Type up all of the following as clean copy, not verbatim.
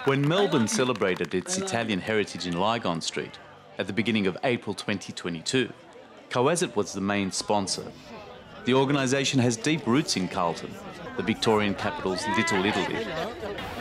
When Melbourne celebrated its Italian heritage in Lygon Street at the beginning of April 2022, CO.A.S.IT was the main sponsor. The organisation has deep roots in Carlton, the Victorian capital's Little Italy.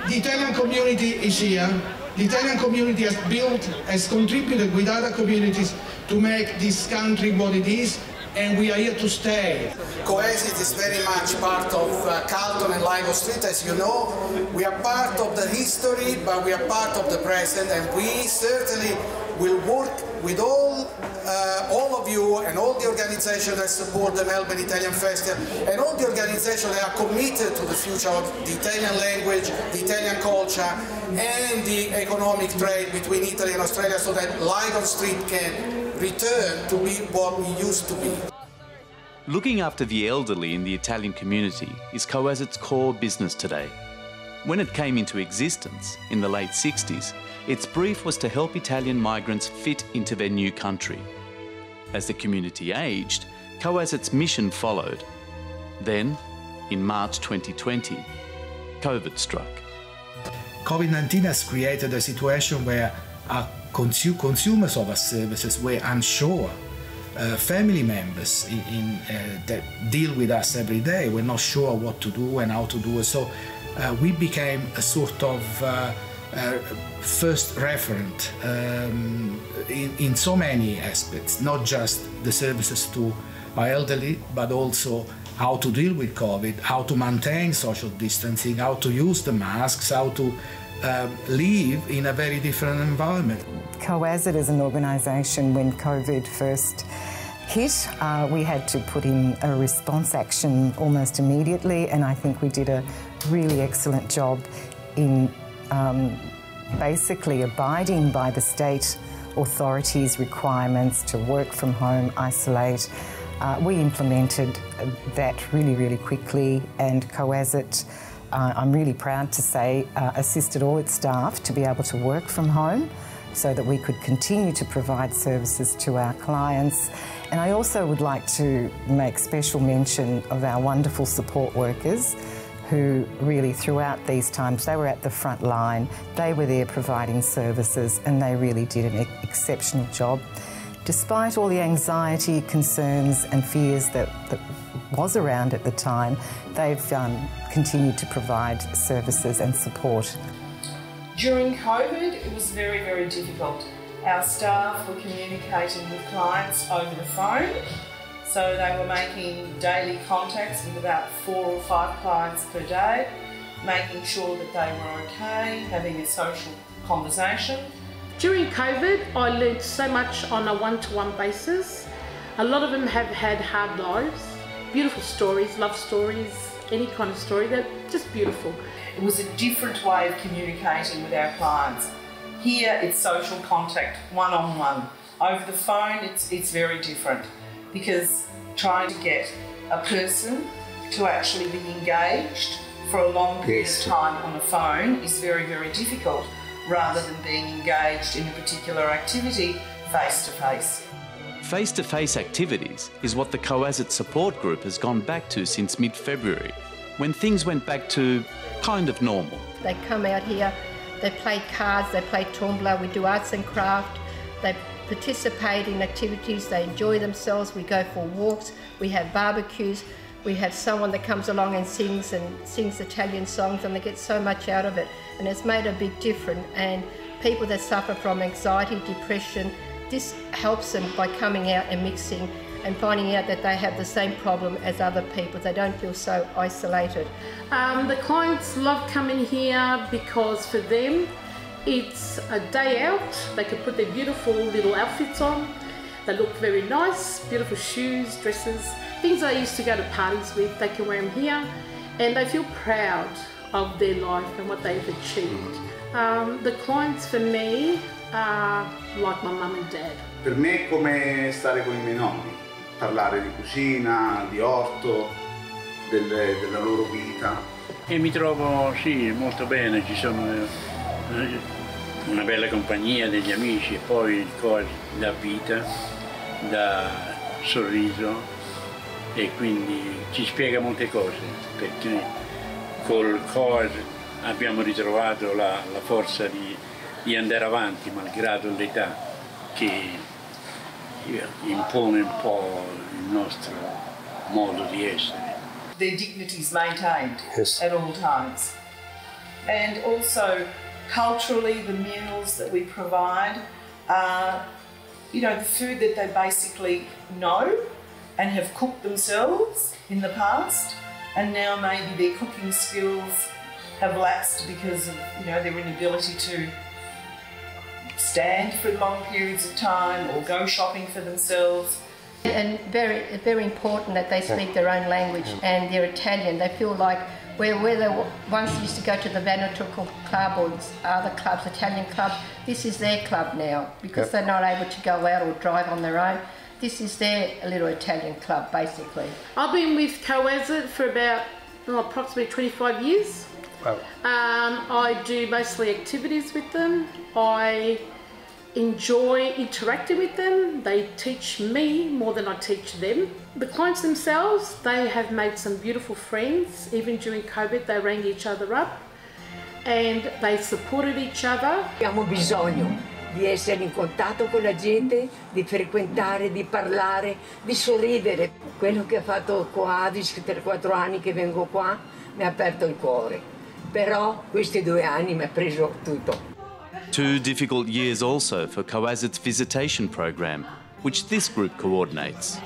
The Italian community is here. The Italian community has contributed with other communities to make this country what it is, and we are here to stay. CO.A.S.IT is very much part of Carlton and Lygon Street, as you know. We are part of the history, but we are part of the present, and we certainly will work with all of you and all the organizations that support the Melbourne Italian Festival and all the organizations that are committed to the future of the Italian language, the Italian culture and the economic trade between Italy and Australia, so that Lygon Street can return to be what we used to be. Looking after the elderly in the Italian community is CO.A.S.IT's core business today. When it came into existence in the late 60s, its brief was to help Italian migrants fit into their new country. As the community aged, CO.A.S.IT's mission followed. Then, in March 2020, COVID struck. COVID-19 has created a situation where our consumers of our services were unsure. Family members that deal with us every day were not sure what to do and how to do it. So we became a sort of first referent in so many aspects, not just the services to our elderly, but also how to deal with COVID, how to maintain social distancing, how to use the masks, how to live in a very different environment. CO.A.S.IT is an organisation, when COVID first hit, we had to put in a response action almost immediately, and I think we did a really excellent job in basically abiding by the state authorities' requirements to work from home, isolate. We implemented that really quickly, and CO.A.S.IT, I'm really proud to say, assisted all its staff to be able to work from home so that we could continue to provide services to our clients. And I also would like to make special mention of our wonderful support workers who really throughout these times, they were at the front line, they were there providing services, and they really did an exceptional job. Despite all the anxiety, concerns and fears that was around at the time, they've continued to provide services and support. During COVID, it was very difficult. Our staff were communicating with clients over the phone, so they were making daily contacts with about 4 or 5 clients per day, making sure that they were okay, having a social conversation. During COVID, I learned so much on a one-to-one basis. A lot of them have had hard lives, beautiful stories, love stories, any kind of story, they're just beautiful. It was a different way of communicating with our clients. Here it's social contact, one-on-one. Over the phone it's very different, because trying to get a person to actually be engaged for a long period of time on the phone is very difficult, rather than being engaged in a particular activity face-to-face. Face-to-face activities is what the CO.A.S.IT support group has gone back to since mid-February, when things went back to kind of normal. They come out here, they play cards, they play tombola, we do arts and craft, they participate in activities, they enjoy themselves, we go for walks, we have barbecues, we have someone that comes along and sings Italian songs, and they get so much out of it, and it's made a big difference. And people that suffer from anxiety, depression, this helps them by coming out and mixing and finding out that they have the same problem as other people. They don't feel so isolated. The clients love coming here because for them it's a day out. They can put their beautiful little outfits on. They look very nice, beautiful shoes, dresses, things they used to go to parties with, they can wear them here, and they feel proud of their life and what they've achieved. The clients for me are like my mum and dad. Per me è come stare con I miei nonni, parlare di cucina, di orto, della loro vita. E mi trovo sì molto bene, ci sono una bella compagnia degli amici, e poi il CO.A.S.IT dà vita, dà sorriso, e quindi ci spiega molte cose, perché col CO.A.S.IT abbiamo ritrovato la forza di andare avanti malgrado l'età che impone un po' il nostro modo di essere. Their dignity is maintained at all times. And also culturally, the meals that we provide are, you know, the food that they basically know and have cooked themselves in the past, and now maybe their cooking skills have lapsed because of, you know, their inability to stand for long periods of time or go shopping for themselves. And very important that they speak their own language, and they're Italian. They feel like where they once used to go to the Veneto club or other clubs, Italian clubs, this is their club now because they're not able to go out or drive on their own. This is their little Italian club, basically. I've been with CO.AS.IT for about approximately 25 years. Wow. I do mostly activities with them. I enjoy interacting with them. They teach me more than I teach them. The clients themselves, they have made some beautiful friends. Even during COVID, they rang each other up and they supported each other. Abbiamo bisogno di essere in contatto con la gente, di frequentare, di parlare, di sorridere. Quello che ha fatto CO.A.S.IT, 3-4 anni che vengo qua, mi ha aperto il cuore. Però questi 2 anni mi ha preso tutto. 2 difficult years also for CO.A.S.IT's visitation program, which this group coordinates.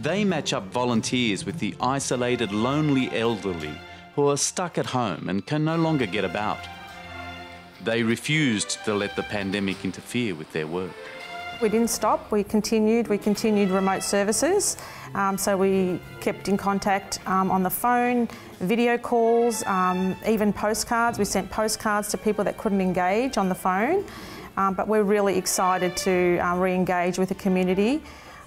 They match up volunteers with the isolated, lonely elderly who are stuck at home and can no longer get about. They refused to let the pandemic interfere with their work. We didn't stop, we continued remote services. So we kept in contact on the phone, video calls, even postcards. We sent postcards to people that couldn't engage on the phone. But we're really excited to re-engage with the community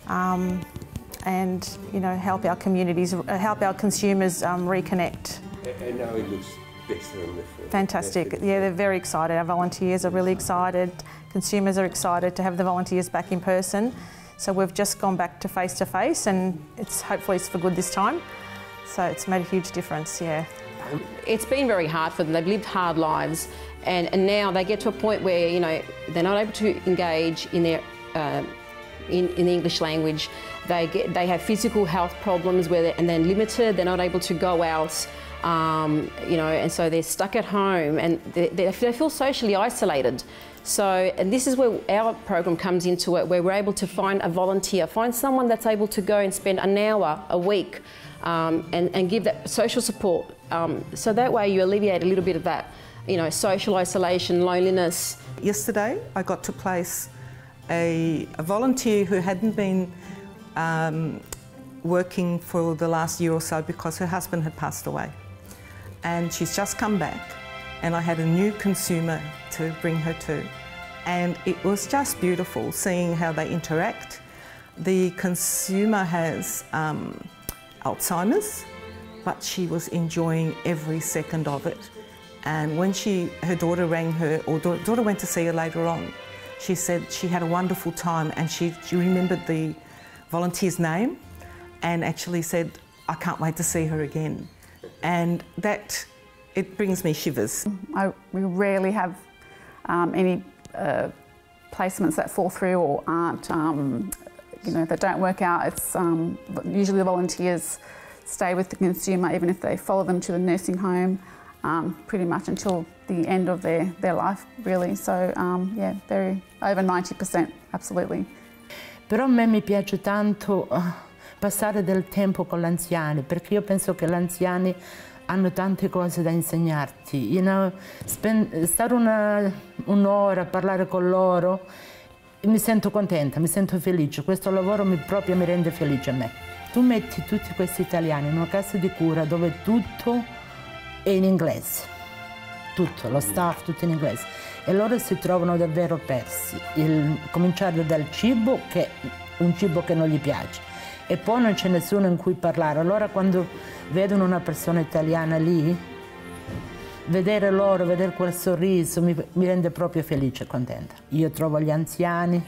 and, you know, help our communities, help our consumers reconnect. And now it looks better than before. Fantastic. Yeah, they're very excited. Our volunteers are really excited. Consumers are excited to have the volunteers back in person. So we've just gone back to face, and hopefully it's for good this time. So it's made a huge difference, yeah. It's been very hard for them. They've lived hard lives, and now they get to a point where, you know, they're not able to engage in their in the English language. They have physical health problems and they're limited. They're not able to go out. You know, and so they're stuck at home and they feel socially isolated. So, and this is where our program comes into it, where we're able to find a volunteer, find someone that's able to go and spend an hour a week and give that social support. So that way you alleviate a little bit of that, you know, social isolation, loneliness. Yesterday I got to place a volunteer who hadn't been working for the last year or so because her husband had passed away. And she's just come back, and I had a new consumer to bring her to. And it was just beautiful seeing how they interact. The consumer has Alzheimer's, but she was enjoying every second of it. And when her daughter rang her, or daughter went to see her later on, she said she had a wonderful time, and she remembered the volunteer's name and actually said, I can't wait to see her again. And that, it brings me shivers. We rarely have any placements that fall through or aren't, you know, that don't work out. It's usually the volunteers stay with the consumer even if they follow them to the nursing home pretty much until the end of their life, really. So yeah, over 90%, absolutely. Però a me mi piace tanto passare del tempo con gli anziani, perché io penso che gli anziani hanno tante cose da insegnarti. You know, stare un'ora a parlare con loro, mi sento contenta, mi sento felice. Questo lavoro proprio mi rende felice a me. Tu metti tutti questi italiani in una casa di cura dove tutto è in inglese, tutto, lo staff, tutto in inglese, e loro si trovano davvero persi. Cominciare dal cibo, che è un cibo che non gli piace, e poi non c'è nessuno in cui parlare. Allora quando vedono una persona italiana lì, vedere loro, vedere quel sorriso mi rende proprio felice e contenta. Io trovo gli anziani,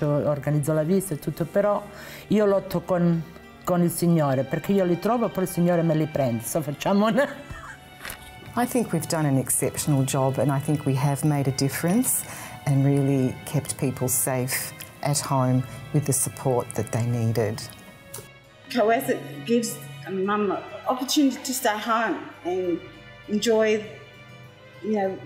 organizzo la visita e tutto, però io lotto con il Signore, perché io li trovo e poi il Signore me li prende. So, facciamo I think we've done an exceptional job, and I think we have made a difference and really kept people safe at home with the support that they needed. CO.AS.IT gives Mum an opportunity to stay home and enjoy,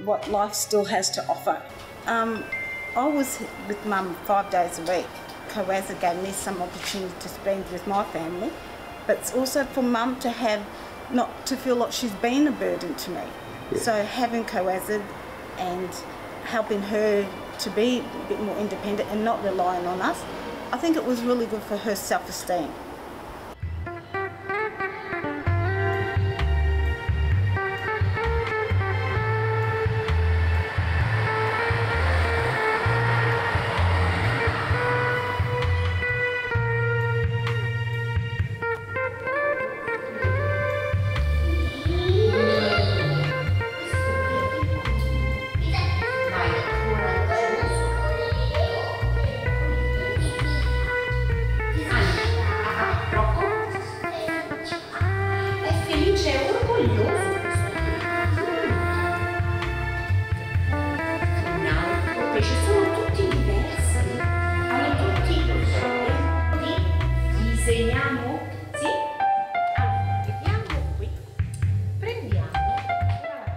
what life still has to offer. I was with Mum 5 days a week. CO.AS.IT gave me some opportunity to spend with my family, but it's also for Mum to have, not to feel like she's been a burden to me. Yeah. So having CO.AS.IT and helping her to be a bit more independent and not relying on us, I think it was really good for her self-esteem.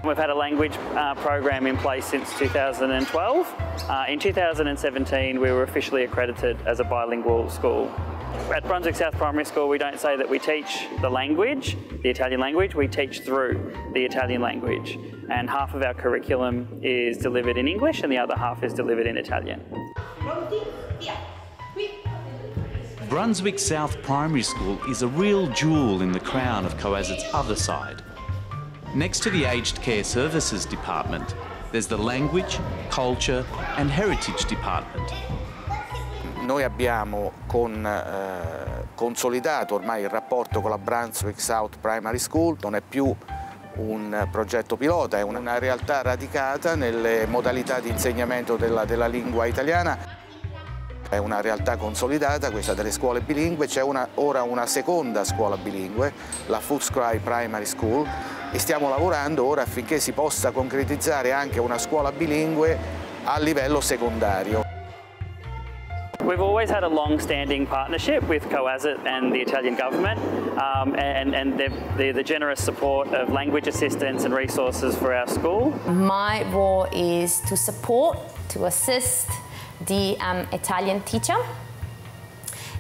We've had a language program in place since 2012. In 2017 we were officially accredited as a bilingual school. At Brunswick South Primary School we don't say that we teach the language, the Italian language, we teach through the Italian language. And half of our curriculum is delivered in English and the other half is delivered in Italian. Brunswick South Primary School is a real jewel in the crown of CO.AS.IT's other side. Next to the Aged Care Services Department, there's the Language, Culture and Heritage Department. Noi abbiamo consolidato ormai il rapporto con la Brunswick South Primary School, non è più un progetto pilota, è una realtà radicata nelle modalità di insegnamento della lingua italiana. È una realtà consolidata, questa delle scuole bilingue, c'è ora una seconda scuola bilingue, la Footscray Primary School, e stiamo lavorando ora affinché si possa concretizzare anche una scuola bilingue a livello secondario. We've always had a long-standing partnership with CO.AS.IT and the Italian government and the generous support of language assistance and resources for our school. My role is to support, to assist the Italian teacher,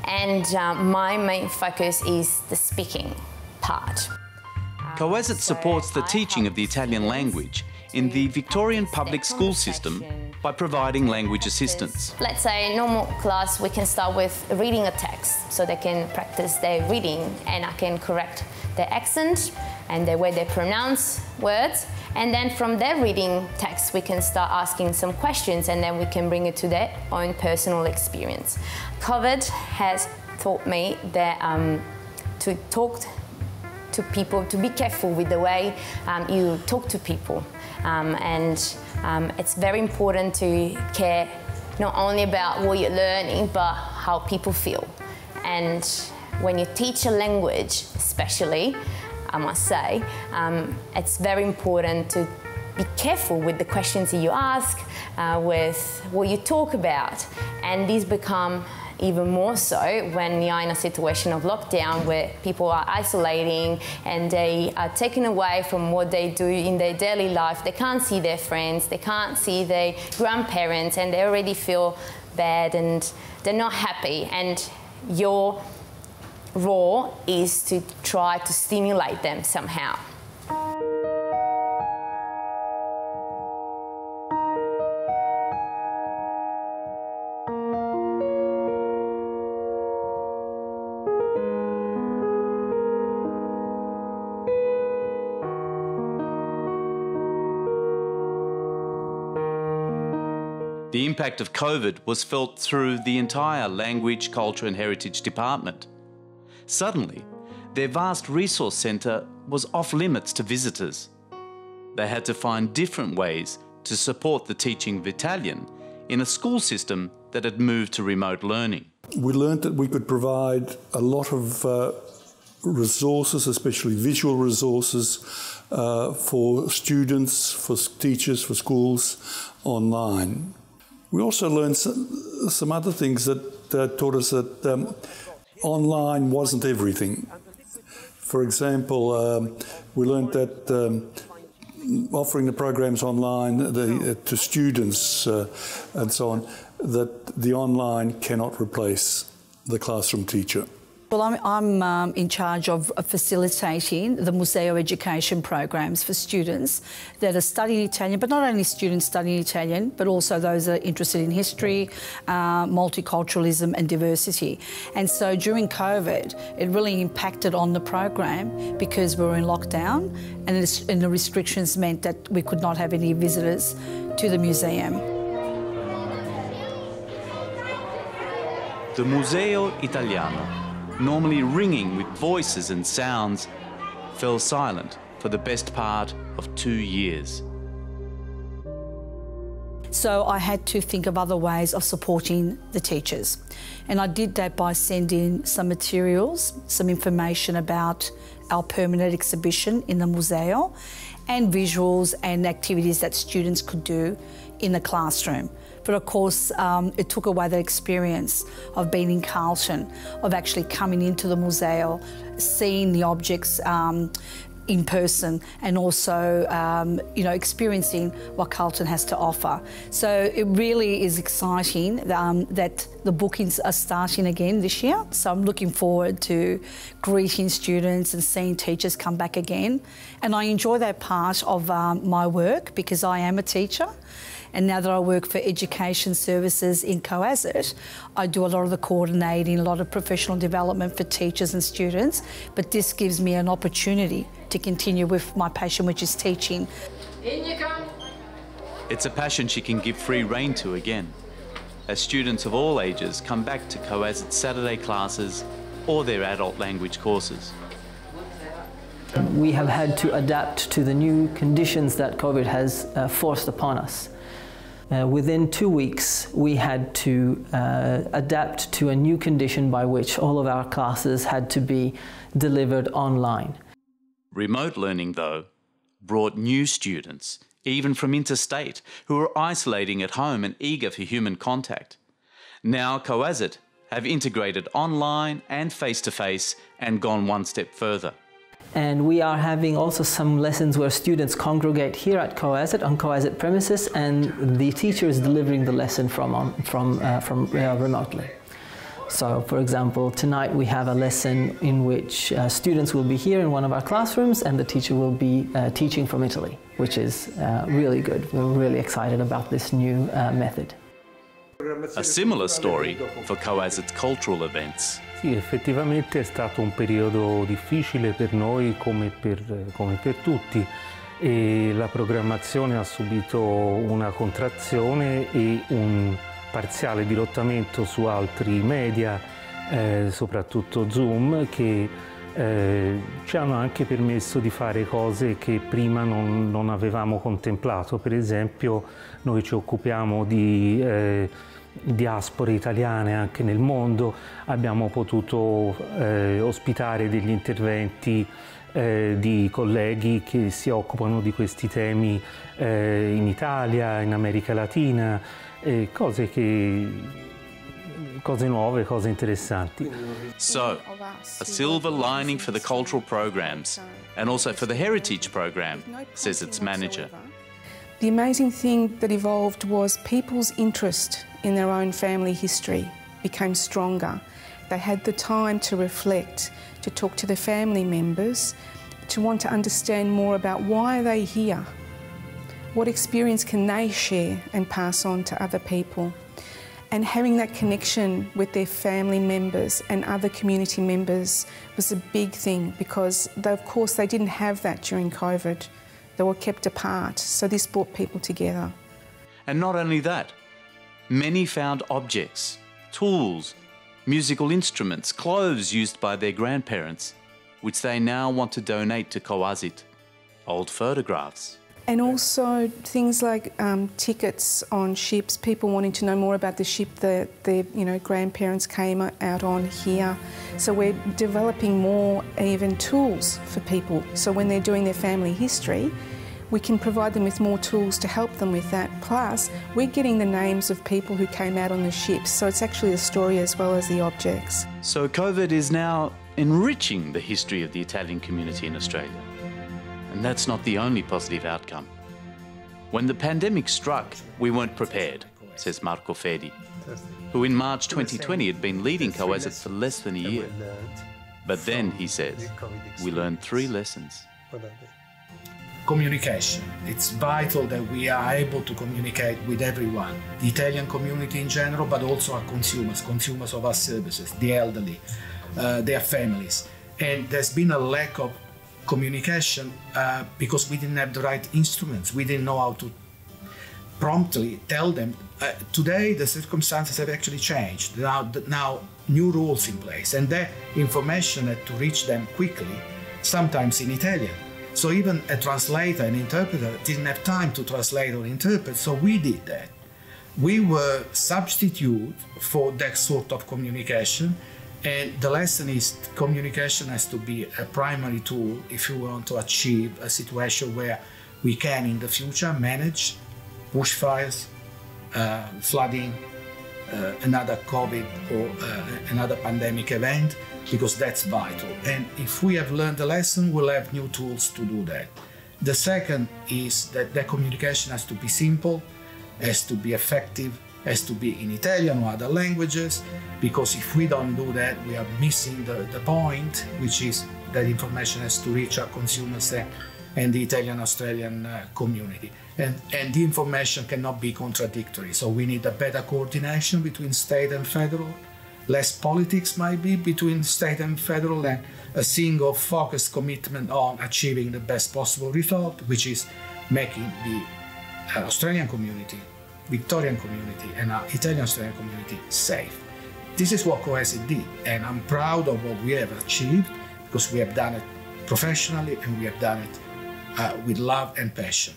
and my main focus is the speaking part. CO.AS.IT supports the teaching of the Italian language in the Victorian public school system by providing language assistance. Let's say normal class, we can start with reading a text so they can practice their reading, and I can correct their accent and the way they pronounce words. And then from their reading text, we can start asking some questions, and then we can bring it to their own personal experience. COVID has taught me that to talk to people, to be careful with the way you talk to people. It's very important to care not only about what you're learning, but how people feel. And when you teach a language, especially, I must say, it's very important to be careful with the questions that you ask, with what you talk about. And these become even more so when you're in a situation of lockdown where people are isolating and they are taken away from what they do in their daily life. They can't see their friends, they can't see their grandparents, and they already feel bad and they're not happy. And your role is to try to stimulate them somehow. The impact of COVID was felt through the entire Language, Culture and Heritage Department. Suddenly, their vast resource centre was off limits to visitors. They had to find different ways to support the teaching of Italian in a school system that had moved to remote learning. We learned that we could provide a lot of resources, especially visual resources, for students, for teachers, for schools online. We also learned some other things that taught us that online wasn't everything. For example, we learned that offering the programs online to students and so on, that the online cannot replace the classroom teacher. Well, I'm in charge of facilitating the Museo education programs for students that are studying Italian, but not only students studying Italian, but also those that are interested in history, multiculturalism and diversity. And so during COVID, it really impacted on the program because we were in lockdown and the restrictions meant that we could not have any visitors to the museum. The Museo Italiano, normally ringing with voices and sounds, fell silent for the best part of 2 years. So I had to think of other ways of supporting the teachers. And I did that by sending some materials, some information about our permanent exhibition in the Museo, and visuals and activities that students could do in the classroom. But of course, it took away the experience of being in Carlton, of actually coming into the Museo, seeing the objects in person, and also, experiencing what Carlton has to offer. So it really is exciting that the bookings are starting again this year. So I'm looking forward to greeting students and seeing teachers come back again. And I enjoy that part of my work because I am a teacher. And now that I work for education services in CO.AS.IT, I do a lot of the coordinating, a lot of professional development for teachers and students. But this gives me an opportunity to continue with my passion, which is teaching. In you come. It's a passion she can give free rein to again, as students of all ages come back to CO.AS.IT Saturday classes or their adult language courses. We have had to adapt to the new conditions that COVID has forced upon us. Within 2 weeks, we had to adapt to a new condition by which all of our classes had to be delivered online. Remote learning, though, brought new students, even from interstate, who were isolating at home and eager for human contact. Now CO.AS.IT have integrated online and face-to-face and gone one step further. And we are having also some lessons where students congregate here at CO.AS.IT on CO.AS.IT premises, and the teacher is delivering the lesson from remotely. So, for example, tonight we have a lesson in which students will be here in one of our classrooms and the teacher will be teaching from Italy, which is really good. We're really excited about this new method. A similar story for CO.AS.IT's cultural events. Sì, effettivamente è stato un periodo difficile per noi come per tutti, e la programmazione ha subito una contrazione e un parziale dirottamento su altri media, soprattutto Zoom, che ci hanno anche permesso di fare cose che prima non avevamo contemplato. Per esempio, noi ci occupiamo di diaspore italiane anche nel mondo, abbiamo potuto ospitare degli interventi di colleghi che si occupano di questi temi in Italia, in America Latina, cose nuove, cose interessanti. So, a silver lining for the cultural programs and also for the heritage program, says its manager. The amazing thing that evolved was people's interest in their own family history became stronger. They had the time to reflect, to talk to their family members, to want to understand more about why are they here, what experience can they share and pass on to other people. And having that connection with their family members and other community members was a big thing because, of course, they didn't have that during COVID. They were kept apart, so this brought people together. And not only that, many found objects, tools, musical instruments, clothes used by their grandparents, which they now want to donate to CO.AS.IT. Old photographs. And also things like tickets on ships, people wanting to know more about the ship that their grandparents came out on here. So we're developing more even tools for people. So when they're doing their family history, we can provide them with more tools to help them with that. Plus, we're getting the names of people who came out on the ships, so it's actually a story as well as the objects. So COVID is now enriching the history of the Italian community in Australia. And that's not the only positive outcome. When the pandemic struck, we weren't prepared, says Marco Fedi, who in March 2020 had been leading CO.AS.IT for less than a year. But then, he says, we learned 3 lessons. Communication. It's vital that we are able to communicate with everyone, the Italian community in general, but also our consumers of our services, the elderly, their families. And there's been a lack of communication because we didn't have the right instruments. We didn't know how to promptly tell them. Today, the circumstances have actually changed. Now new rules in place, and that information had to reach them quickly, sometimes in Italian. So even a translator, an interpreter, didn't have time to translate or interpret, so we did that. We were substitute for that sort of communication, and the lesson is communication has to be a primary tool if you want to achieve a situation where we can in the future manage bushfires, flooding, another COVID or another pandemic event, because that's vital. And if we have learned the lesson, we'll have new tools to do that. The second is that the communication has to be simple, has to be effective, has to be in Italian or other languages, because if we don't do that, we are missing the point, which is that information has to reach our consumers and the Italian-Australian community. And the information cannot be contradictory, so we need a better coordination between state and federal, less politics might be between state and federal, and a single focused commitment on achieving the best possible result, which is making the Australian community, Victorian community, and our Italian-Australian community safe. This is what CO.AS.IT did, and I'm proud of what we have achieved, because we have done it professionally and we have done it with love and passion.